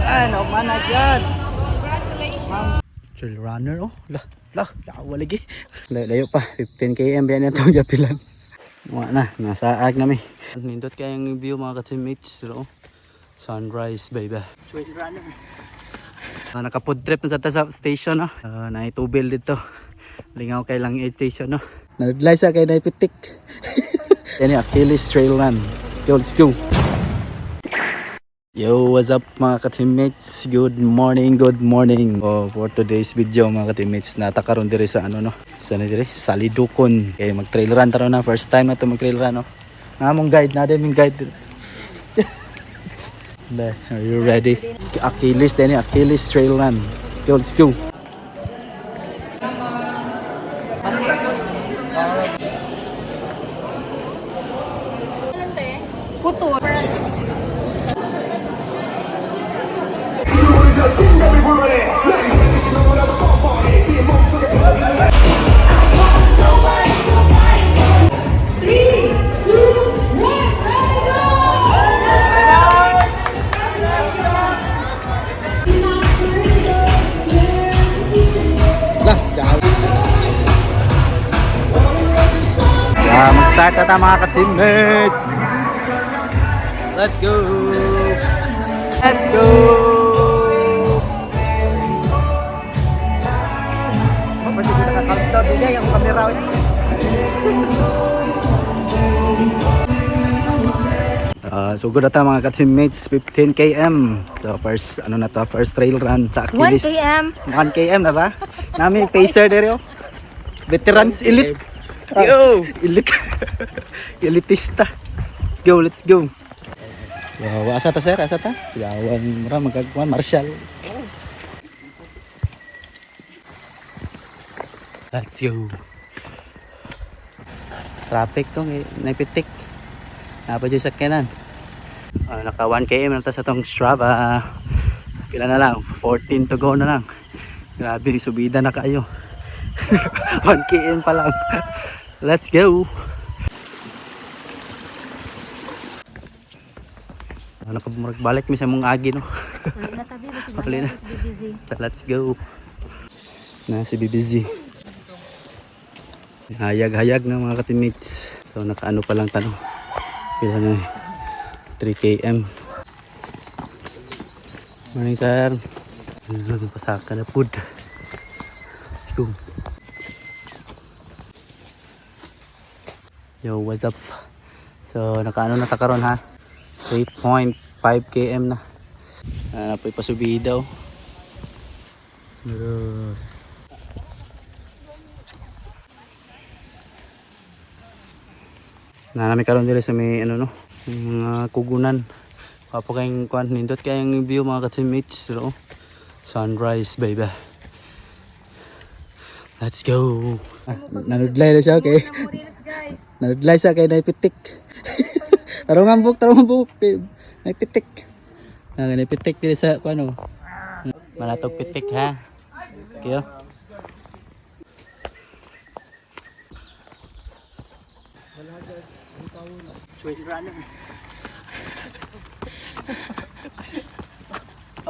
Oh my God. Congratulations. Trail runner oh. Dawa lagi. Layo pa 15 km yan itong gapilan. Wala na, nasaag na mi. Nindot kayang view mga ka-teammates. Sunrise baby. Trail runner. Naka-food trip na sa station no. Naitubil dito. Lingaw kay lang aid station no. Nagdlay sa kay naipitik. Yan yung Achilles Trail Run. Let's go. Yo, what's up mga ka-teammates? Good morning. For today's video mga ka-teammates, natakaroon diri sa sa Salidukon. Okay, mag-trail run taro na. First time na to mag-trail run no. Namong guide natin, yung guide. Are you ready? Achilles Trail Run. Let's go. Kutur. Mag-start na tayo mga ka-teammates. Let's go! Let's go! Pwede ko nakakalta. Bigay ang kamera ko. So good na tayo mga ka-teammates. 15 km. So first, first trail run sa Achilles. 1 km. 1 km na ba? Nami pacer dere oh. Veterans elite. Yo! Elite. Elitista. Let's go. Wow, asa ta sir? Asa ta? Yawan mura magagwan martial. Let's go. Traffic to, naipitik. Napa dyan sa kanan. Naka 1 km na ta sa tong Strava. Pila na lang? 14 to go na lang. Grabe, subida na kayo. 1 km pa lang. Let's go. Balik mi sa mong agi no. Let's go. Na si BBZ. Hayag na mga ka-teammates. So nakaano pa lang tanong. Pila na 3 km. Morning sir. Pasaka na food. Let's go. Yo, what's up? So nakaano na ta karon ha. 3.5 km na. Napoy pasubida oh. Nami karon diri sa may mga kugunan. Papo kayong kuan nindot kayong view mga ka-teammates no. Sunrise baby. Let's go. Nanudlay na siya okay. Nanudlay siya kay naipitik. Tarungan buk. Naipitik. Naipitik diri sa kuno. Manatog pitik ha. Okay. Trail runner.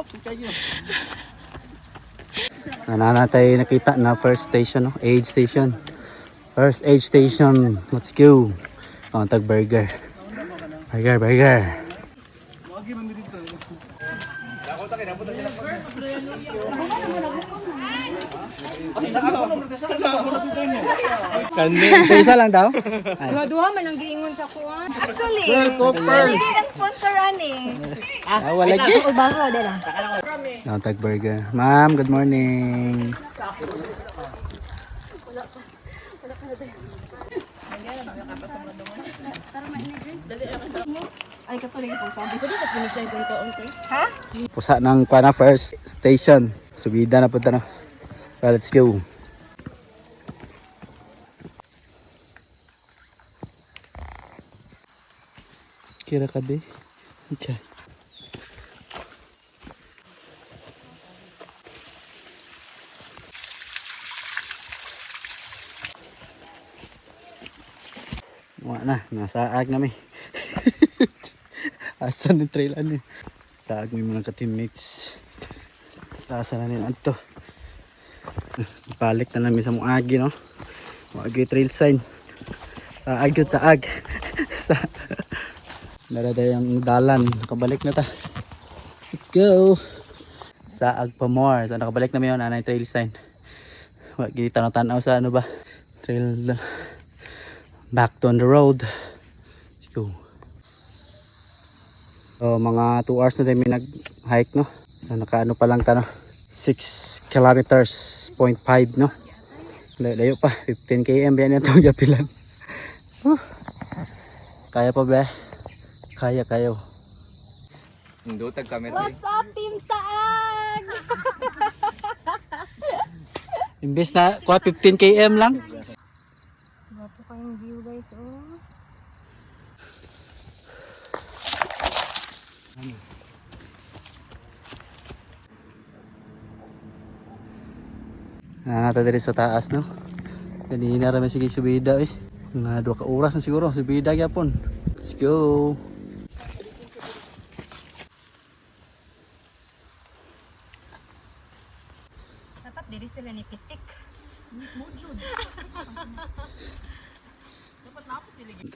Apo kayo. Nanatay nakita na first station no, aid station. First aid station. Let's go. Tag burger. Burger. Isa lang daw? Duha man ang giingon sa kuan. Actually, hindi lang sponsoran eh. Wala lagi. Bago dala. Tag burger. Ma'am, good morning. Ay katuloy po sabi ko dito finish line ko okay. Ha? Pusa ng pana first station. Subida na punta na. Let's go. Kira ka be. Okay. Wala na, nasaag na mi. Asan yung trail ano? Let's Sa may mga ka-teammates. Tasa na nila ito. Balik na namin sa Muagi, no? Muagi trail sign. Saag yun, saag. Narada yung dalan. Nakabalik na ta. Let's go. Saag pa more. So nakabalik na yun. Anay trail sign. Wagi tanaw-tanaw sa ano ba? Trail. Back to on the road. Let's go. So mga 2 hours na din may nag-hike, no? So, nakaano pa lang ta, no? 6 kilometers, 0.5, no? Layo pa, 15 km yan itong Japilan. Kaya pa ba? Kaya kayo. Indutag kami. What's up, Team Saag? Imbes na kuha 15 km lang. Bato kayong view, guys, oh. Nata diri sa taas, no? Kanina rami sige subida eh. Nga 2 ka oras na siguro subida gyapon. Let's go. Dapat diri sila ni Pitik.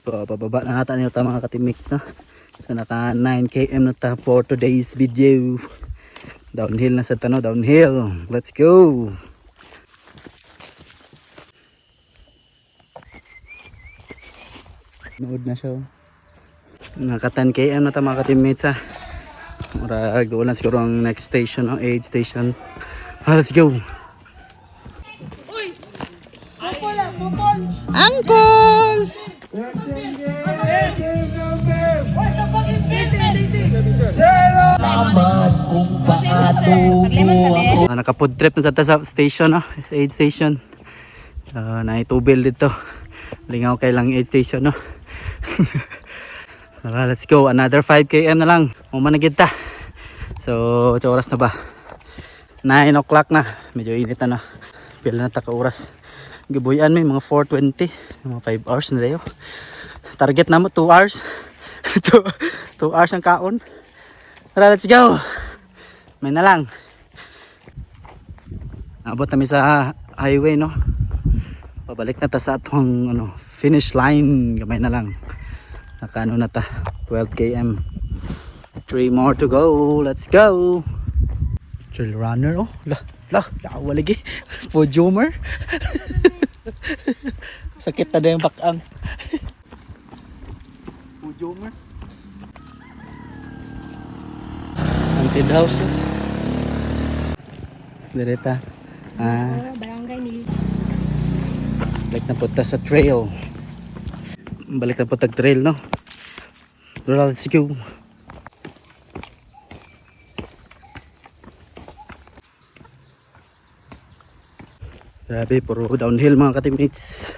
So, pababa na natin yung mga ka-teammates, no? So naka 9 km na ta for today's video. Downhill na sa tano, downhill. Let's go. Nood na siya. Naka 10 km na ta mga ka-teammates, ha. Murag wala siguro ang next station, ang aid station. Let's go. Uncle! Naka-food trip na sa ta sa station, no? Aid station. Naitubil dito. Lingaw kay lang aid station, no? Let's go. Another 5 km na lang. Umanagid ta. So, oras na ba? 9 o'clock na. Medyo init na, no? Pila na ta ka oras. Gibuyan may mga 4:20. Mga 5 hours na dayo. Target na mo 2 hours. 2 hours ang kaon. Tara, let's go. May na lang. Abot kami sa highway, no? Pabalik na ta sa atong ano, finish line. Gamay na lang. Nakaano na ta. 12 km. 3 more to go. Let's go. Trail runner, oh. Lah, wala lagi. Podiumer. Sakit na yung bakang. Podiumer. Haunted house, oh. Direta. Barangay Mili. Balik na punta sa trail. Balik na punta trail, no? Let's go. Grabe, puro downhill mga ka-teammates.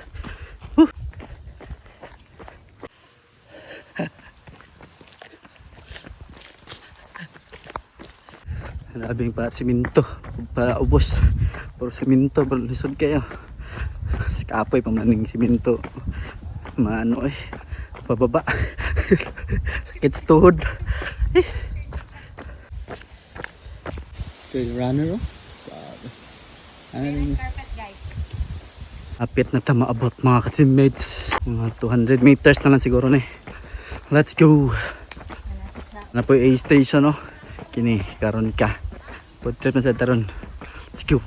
Grabing pa siminto, pa ubos. Puro siminto, puro lisod kayo. Kapoy pamaning siminto. Maano eh, pababa. Sakit sa tuhod. Trail runner, oh. Carpet, guys. Apit na ta maabot mga ka-teammates. Mga 200 meters na lang siguro na eh. Let's go. Ano po yung A-station, oh. Kini, karon ka. Food trip na sa taron. Let's go.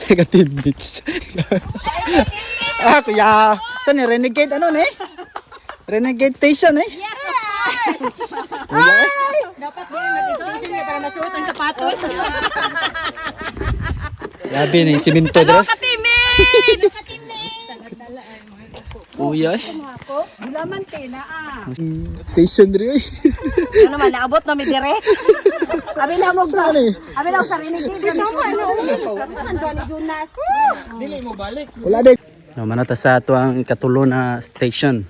Ka-teammates. Kuya. Saan yung Renegade? Ano na eh? Renegade station eh. Yes, of course! Kuya eh. Dapat din mag-station niya para masuot ang sapatos. Grabe na yung siminto dito. Ka-teammates! Kuya eh. Ako, gulaman tela Station dito eh. Ano naman, naabot na may dire. Abi na mo sa Abi na sa Renegade. Ano ang doon ni Jonas? Dili mo balik. Wala din. No, manata sa ato ang ikatulo na station.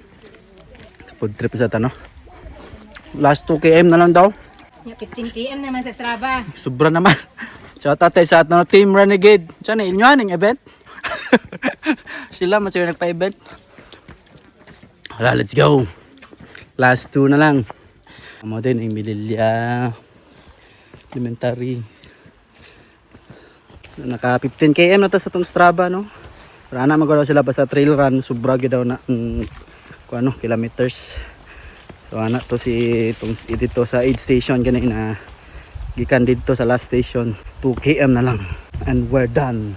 Food trip sa tano. Last 2 km na lang daw. 15 km naman sa Strava. Sobra naman. Shout out tayo sa ato na Team Renegade. Saan na inyo aning event? Sila mas yung nagpa-event. Wala, let's go. Last 2 na lang. Amo din ang Mililya Elementary. Naka 15 km na to sa tong Strava, no? Pero ana magalaw sila basta trail run, sobra gyud daw na kung ano kilometers. So ana to si itong dito sa aid station ganay na gikan dito sa last station 2 km na lang and we're done.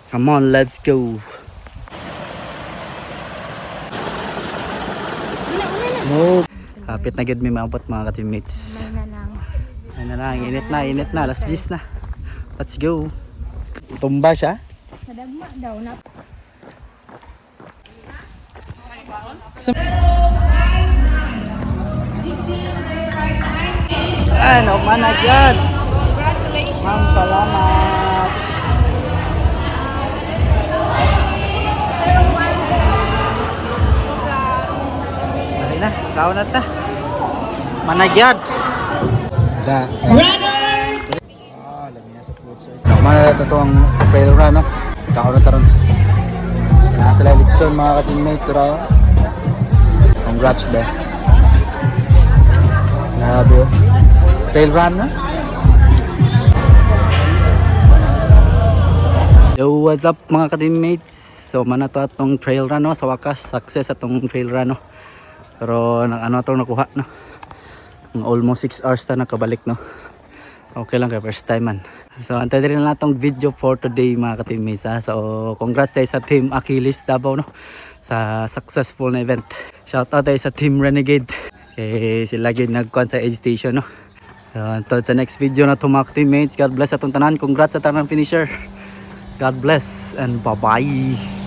Come on, let's go. Oh, kapit na gid may maabot mga ka-teammates. Ay na lang, init na, last 10 na. Let's go. Tumba siya. Nadagma daw na. Ano man agad. Congratulations. Ma'am, salamat. Dali na, kaon na ta. Managyad. Da. Mana na ito ang trail run, no? Kaon na taron. Nasa leksyon mga ka-teammate, pero congrats ba? Grabe, oh. Trail run, no? Yo, what's up mga ka-teammates? So, mana to atong trail run, no? Sa wakas, success atong trail run, no? Pero, ano atong nakuha, no? Almost 6 hours na nakabalik, no? Okay lang kay first time man. So antay din na natong video for today mga ka-teammates, ha? So congrats tayo sa Team Achilles Davao, no? Sa successful na event. Shout out tayo sa Team Renegade. Sila gyud nagkuan sa aid station, no? So until sa next video na to mga ka-teammates, God bless atong tanan. Congrats sa tanang finisher. God bless and bye-bye.